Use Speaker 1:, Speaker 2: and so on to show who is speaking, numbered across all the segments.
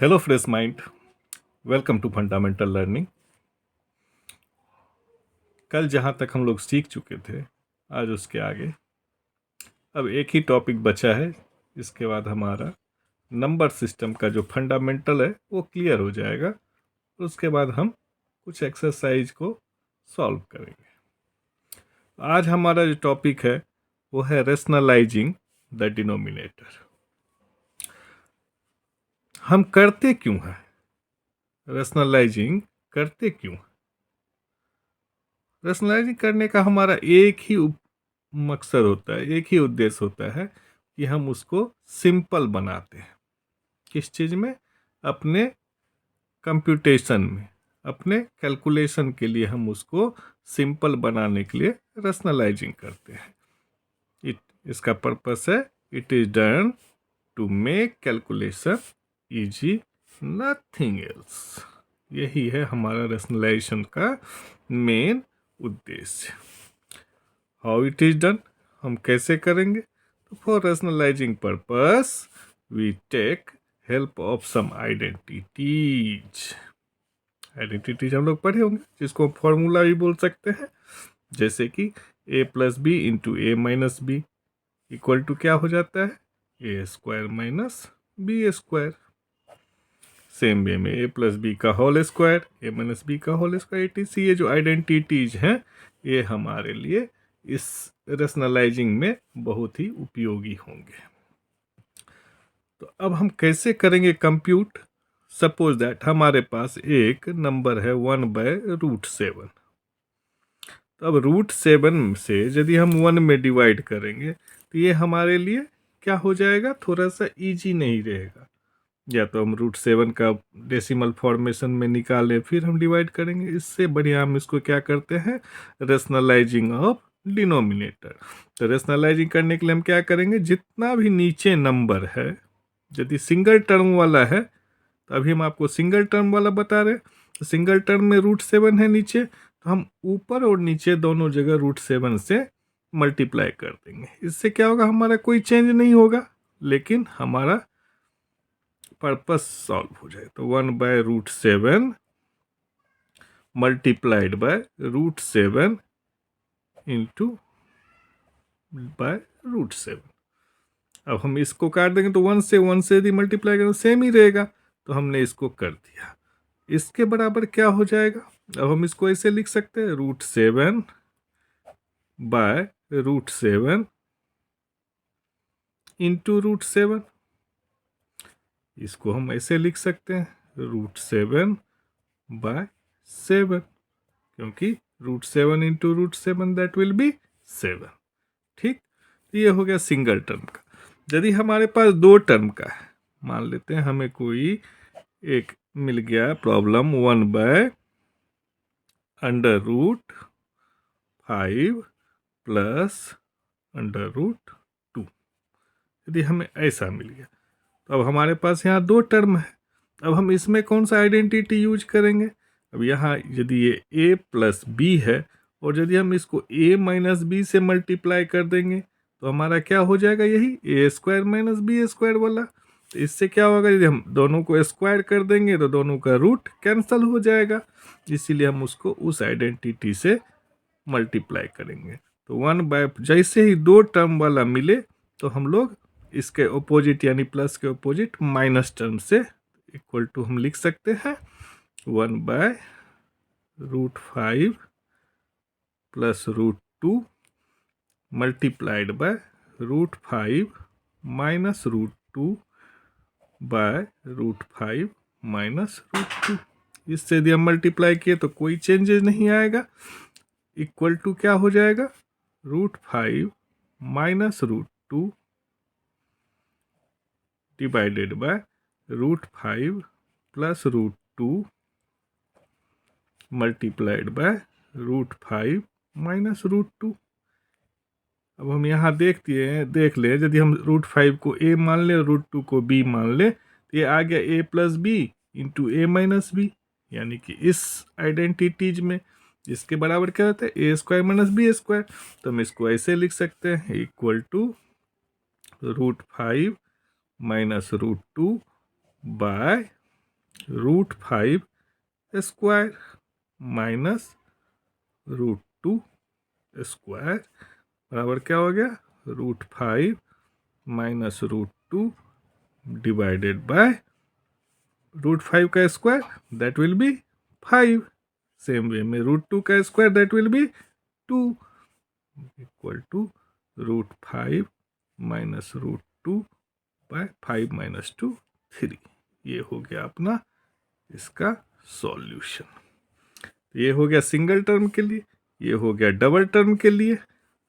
Speaker 1: Hello fresh mind, welcome to fundamental learning. कल जहाँ तक हम लोग सीख चुके थे, आज उसके आगे अब एक ही टॉपिक बचा है। इसके बाद हमारा नंबर सिस्टम का जो फंडामेंटल है वो क्लियर हो जाएगा। उसके बाद हम कुछ एक्सरसाइज को सॉल्व करेंगे। आज हमारा जो टॉपिक है वो है रेशनलाइजिंग द डिनोमिनेटर। हम करते क्यों हैं रेशनलाइजिंग? करते क्यों? रेशनलाइजिंग करने का हमारा एक ही मकसद होता है, एक ही उद्देश्य होता है कि हम उसको सिंपल बनाते हैं। किस चीज़ में? अपने कंप्यूटेशन में, अपने कैलकुलेशन के लिए हम उसको सिंपल बनाने के लिए रेशनलाइजिंग करते हैं। इसका पर्पस है it is done to make calculation easy, nothing else. यही है हमारा रेशनलाइजेशन का मेन उद्देश्य। हाउ इट इज डन, हम कैसे करेंगे? तो for rationalising purpose we take help of some identities. Identities हम लोग पढ़े होंगे, जिसको फॉर्मूला भी बोल सकते हैं। जैसे कि a plus B into A minus B equal to क्या हो जाता है? A square minus B square. Same way में ए प्लस बी का whole square, A minus B का होल स्क्वायर etc। ये जो आइडेंटिटीज हैं ये हमारे लिए इस रेशनलाइजिंग में बहुत ही उपयोगी होंगे। तो अब हम कैसे करेंगे कंप्यूट? सपोज दैट हमारे पास एक नंबर है 1/√7। तो अब √7 से यदि हम 1 में डिवाइड करेंगे तो ये हमारे लिए क्या हो जाएगा? थोड़ा सा इजी नहीं रहेगा। या तो हम √7 का डेसिमल फॉर्मेशन में निकालें फिर हम डिवाइड करेंगे। इससे बढ़िया हम इसको क्या करते हैं? Rationalising of denominator. तो रेशनलाइजिंग करने के लिए हम क्या करेंगे? जितना भी नीचे नंबर है, यदि सिंगल टर्म वाला है तो अभी हम आपको सिंगल टर्म वाला बता रहे हैं। तो सिंगल टर्म में √7 है नीचे, तो हम ऊपर और नीचे दोनों जगह √7 से मल्टीप्लाई कर देंगे। इससे क्या होगा? हमारा कोई चेंज नहीं होगा, लेकिन हमारा पर्पस सॉल्व हो जाए। तो 1/√7 मल्टीप्लाइड बाय √7 इंटू बाय √7। अब हम इसको काट देंगे तो 1 से यदि मल्टीप्लाई करें सेम ही रहेगा। तो हमने इसको कर दिया। इसके बराबर क्या हो जाएगा? अब हम इसको ऐसे लिख सकते हैं √7 बाय √7 इंटू √7। इसको हम ऐसे लिख सकते हैं √7 बाय 7, क्योंकि √7 इंटू √7 दैट विल बी 7। ठीक, ये हो गया सिंगल टर्म का। यदि हमारे पास दो टर्म का है, मान लेते हैं हमें कोई एक मिल गया प्रॉब्लम 1/√5 प्लस √2। यदि हमें ऐसा मिल गया तो अब हमारे पास यहाँ दो टर्म है। अब हम इसमें कौन सा आइडेंटिटी यूज करेंगे? अब यहाँ यदि ये a प्लस बी है और यदि हम इसको a माइनस बी से मल्टीप्लाई कर देंगे तो हमारा क्या हो जाएगा? यही a square minus B square वाला। तो इससे क्या होगा? यदि हम दोनों को स्क्वायर कर देंगे तो दोनों का रूट कैंसल हो जाएगा। इसीलिए हम उसको उस आइडेंटिटी से मल्टीप्लाई करेंगे। तो 1/, जैसे ही दो टर्म वाला मिले तो हम लोग इसके ऑपोजिट यानी प्लस के ऑपोजिट माइनस टर्म से इक्वल टू हम लिख सकते हैं 1/√5 plus √2 multiplied by √5 minus √2 by √5 minus √2। इससे यदि हम मल्टीप्लाई किए तो कोई चेंजेस नहीं आएगा। इक्वल टू क्या हो जाएगा? √5 minus √2 divided by √5 plus √2 multiplied by √5 minus √2। अब हम यहाँ देख लें, यदि हम √5 को a मान लें और √2 को b मान लें तो ये आ गया a plus B into A minus b, यानी कि इस आइडेंटिटीज में इसके बराबर क्या होता है? a square minus B square. तो हम इसको ऐसे लिख सकते हैं equal to √5 minus √2 by √5 square minus √2 square बराबर क्या हो गया, √5 माइनस √2 डिवाइडेड बाय √5 का square that will be 5, same way में √2 का square that will be 2 equal to √5 minus √2 by 5 minus 2 3। ये हो गया अपना इसका सॉल्यूशन। ये हो गया सिंगल टर्म के लिए, ये हो गया डबल टर्म के लिए।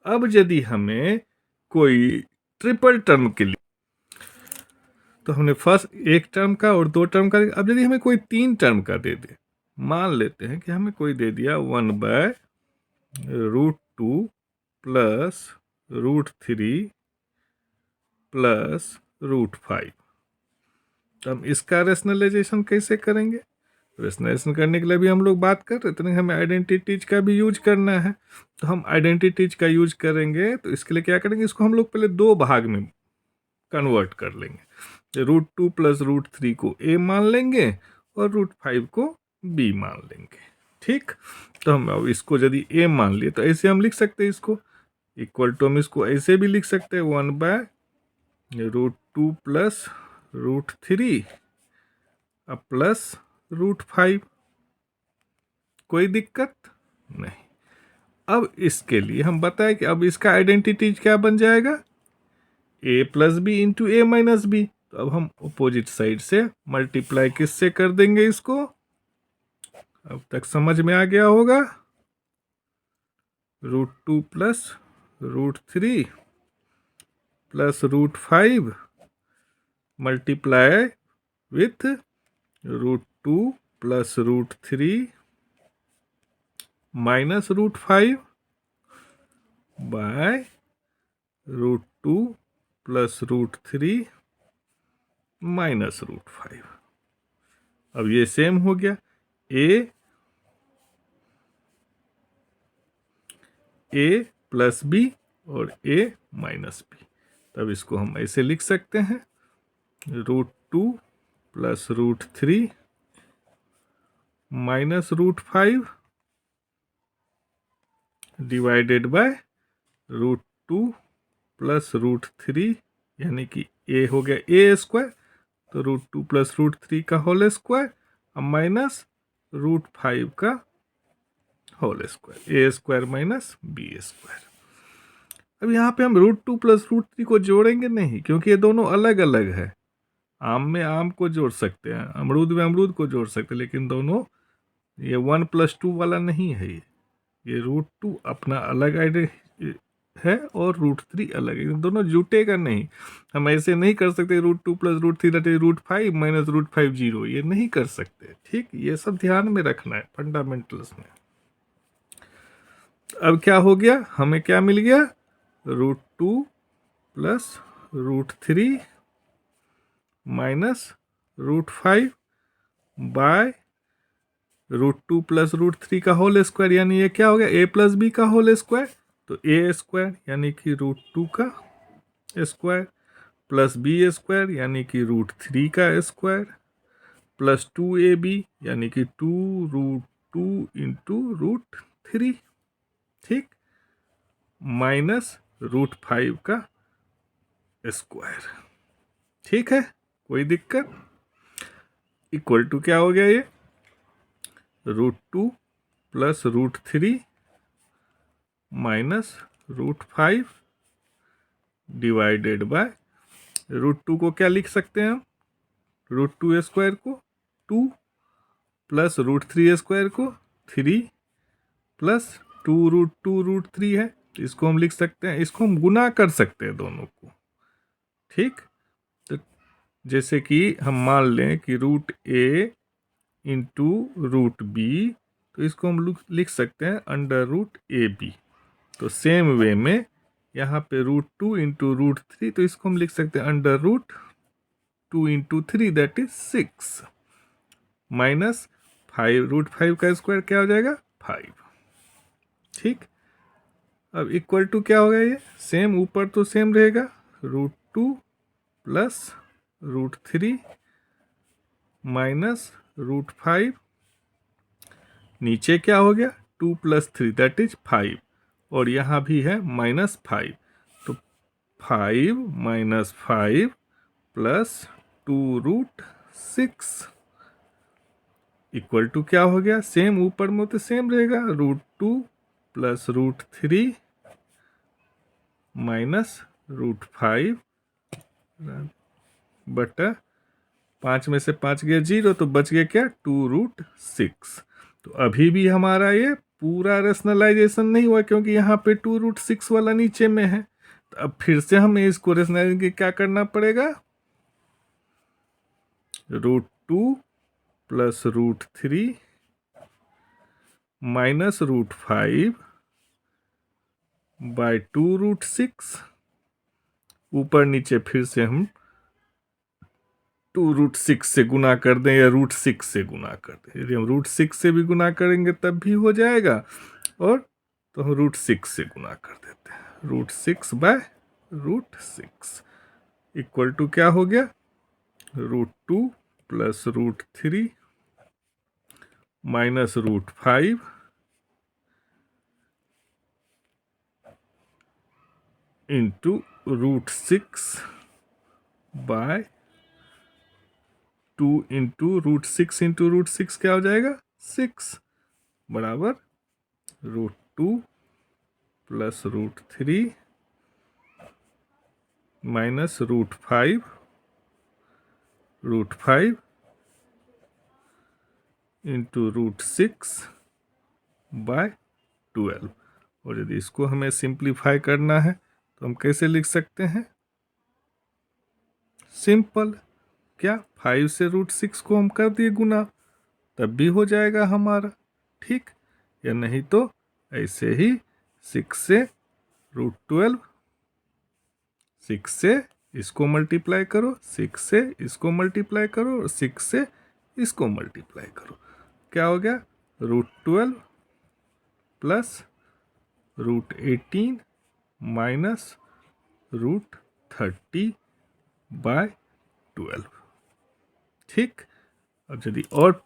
Speaker 1: अब यदि हमें कोई ट्रिपल टर्म के लिए, तो हमने फर्स्ट एक टर्म का और दो टर्म का, अब यदि हमें कोई 3 टर्म का दे दे, मान लेते हैं कि हमें कोई दे दिया 1/√2 प्लस √3 प्लस √5, तो हम इसका रेशनलाइजेशन कैसे करेंगे? रेशनलाइजेशन करने के लिए भी हम लोग बात कर रहे थे ना, हमें आइडेंटिटीज का भी यूज करना है। तो हम आइडेंटिटीज का यूज करेंगे, तो इसके लिए क्या करेंगे, इसको हम लोग पहले दो भाग में कन्वर्ट कर लेंगे। √2 प्लस √3 को a मान लेंगे और √5 को b मान लेंगे। ठीक, तो हम अब इसको यदि a मान लिए तो ऐसे हम लिख सकते हैं इसको, इक्वल टू हम इसको ऐसे भी लिख सकते हैं 1/√2 प्लस √3 प्लस √5। कोई दिक्कत नहीं। अब इसके लिए हम बताएं कि अब इसका आइडेंटिटी क्या बन जाएगा, a plus B into A minus b. तो अब हम अपोजिट साइड से मल्टीप्लाई किससे कर देंगे इसको, अब तक समझ में आ गया होगा, √2 plus √3 plus √5 multiply with √2 plus √3 minus √5 by √2 plus √3 minus √5। अब ये सेम हो गया, a प्लस बी और a माइनस बी। तब इसको हम ऐसे लिख सकते हैं, √2 plus √3 minus √5 divided by √2 plus √3, यानी कि a हो गया a स्क्वायर, तो √2 प्लस √3 का होल स्क्वायर माइनस √5 का whole square, a square minus b square. अब यहाँ पे हम √2 प्लस √3 को जोड़ेंगे नहीं, क्योंकि ये दोनों अलग अलग है। आम में आम को जोड़ सकते हैं, अमरूद में अमरूद को जोड़ सकते हैं, लेकिन दोनों ये 1+2 वाला नहीं है। ये √2 अपना अलग आइडिया है और √3 अलग है, दोनों जुटेगा नहीं। हम ऐसे नहीं कर सकते √2 प्लस √3 दैट इज √5 माइनस √5 0, ये नहीं कर सकते। ठीक, ये सब ध्यान में रखना है फंडामेंटल्स में। अब क्या हो गया, हमें क्या मिल गया, √2 प्लस √3 माइनस √5 बाय √2 प्लस √3 का होल स्क्वायर, यानी ये क्या हो गया, a प्लस बी का होल स्क्वायर, तो a स्क्वायर यानी कि √2 का स्क्वायर प्लस b स्क्वायर यानी कि √3 का स्क्वायर प्लस 2ab यानी कि 2√2 इंटू √3, ठीक, माइनस √5 का स्क्वायर। ठीक है, कोई दिक्कत, इक्वल टू क्या हो गया, ये √2 प्लस √3 माइनस √5 डिवाइडेड बाय √2 को क्या लिख सकते हैं हम, √2 स्क्वायर को 2 प्लस √3 स्क्वायर को 3 प्लस 2√2 √3 है, तो इसको हम लिख सकते हैं, इसको हम गुना कर सकते हैं दोनों को। ठीक, तो जैसे कि हम मान लें कि √a इंटू √b, तो इसको हम लिख सकते हैं √ab। तो सेम वे में यहाँ पे √2 इंटू √3, तो इसको हम लिख सकते हैं √2 इंटू 3 दैट इज 6 माइनस 5, √5 का स्क्वायर क्या हो जाएगा 5। ठीक, अब इक्वल टू क्या होगा, ये सेम ऊपर तो सेम रहेगा, √2 प्लस √3 माइनस रूट 5, नीचे क्या हो गया 2 + 3 दैट इज 5, और यहाँ भी है -5, तो 5 - 5 + 2√6 इक्वल टू क्या हो गया, सेम ऊपर में तो सेम रहेगा, √2 + √3 माइनस √5 बटा 5 में से 5 गया 0, तो बच गया क्या 2√6। तो अभी भी हमारा ये पूरा रेशनलाइजेशन नहीं हुआ, क्योंकि यहाँ पे 2√6 वाला नीचे में है। तो अब फिर से हमें इसको रेशनलाइज क्या करना पड़ेगा, √2 + √3 माइनस √5 बाय 2√6, ऊपर नीचे फिर से हम 2√6 से गुना कर दें या √6 से गुना कर दें। यदि हम √6 से भी गुना करेंगे तब भी हो जाएगा, और तो हम √6 से गुना कर देते हैं, √6 बाय √6 इक्वल टू क्या हो गया, √2 + √3 minus √5 into √6 by 2 into √6 into √6 क्या हो जाएगा 6 बराबर √2 + √3 माइनस √5 इंटू √6 बाय 12। और यदि इसको हमें सिंप्लीफाई करना है तो हम कैसे लिख सकते हैं, सिंपल, क्या 5 से √6 को हम कर दिए गुना, तब भी हो जाएगा हमारा, ठीक, या नहीं तो ऐसे ही 6 से √12, 6 से इसको मल्टीप्लाई करो, 6 से इसको मल्टीप्लाई करो, और 6 से इसको मल्टीप्लाई करो, क्या हो गया √12 + √18 माइनस √30 बाय 12, ठीक। अब यदि और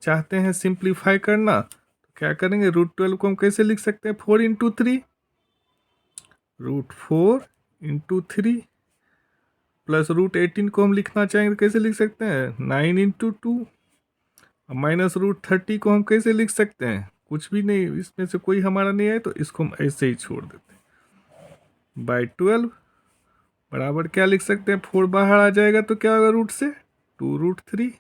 Speaker 1: चाहते हैं सिंप्लीफाई करना तो क्या करेंगे, √12 को हम कैसे लिख सकते हैं, 4 × 3, √4 × 3 प्लस √18 को हम लिखना चाहेंगे तो कैसे लिख सकते हैं, 9 × 2, माइनस √30 को हम कैसे लिख सकते हैं, कुछ भी नहीं, इसमें से कोई हमारा नहीं है तो इसको हम ऐसे ही छोड़ देते हैं, बाय 12 बराबर क्या लिख सकते हैं, 4 बाहर आ जाएगा तो क्या होगा रूट से 2√3,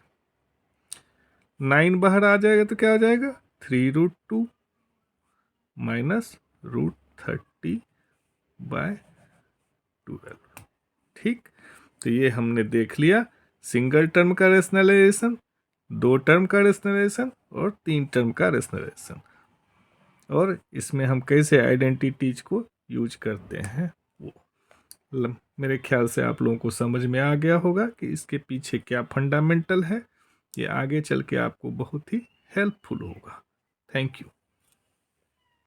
Speaker 1: 9 बाहर आ जाएगा तो क्या हो जाएगा 3√2 माइनस √30 बाय 12, ठीक। तो ये हमने देख लिया सिंगल टर्म का रेशनलाइजेशन, 2 टर्म का रेशनलाइजेशन और 3 टर्म का रेशनलाइजेशन, और इसमें हम कैसे आइडेंटिटीज को यूज करते हैं वो मेरे ख्याल से आप लोगों को समझ में आ गया होगा कि इसके पीछे क्या फंडामेंटल है। ये आगे चल के आपको बहुत ही हेल्पफुल होगा। Thank you.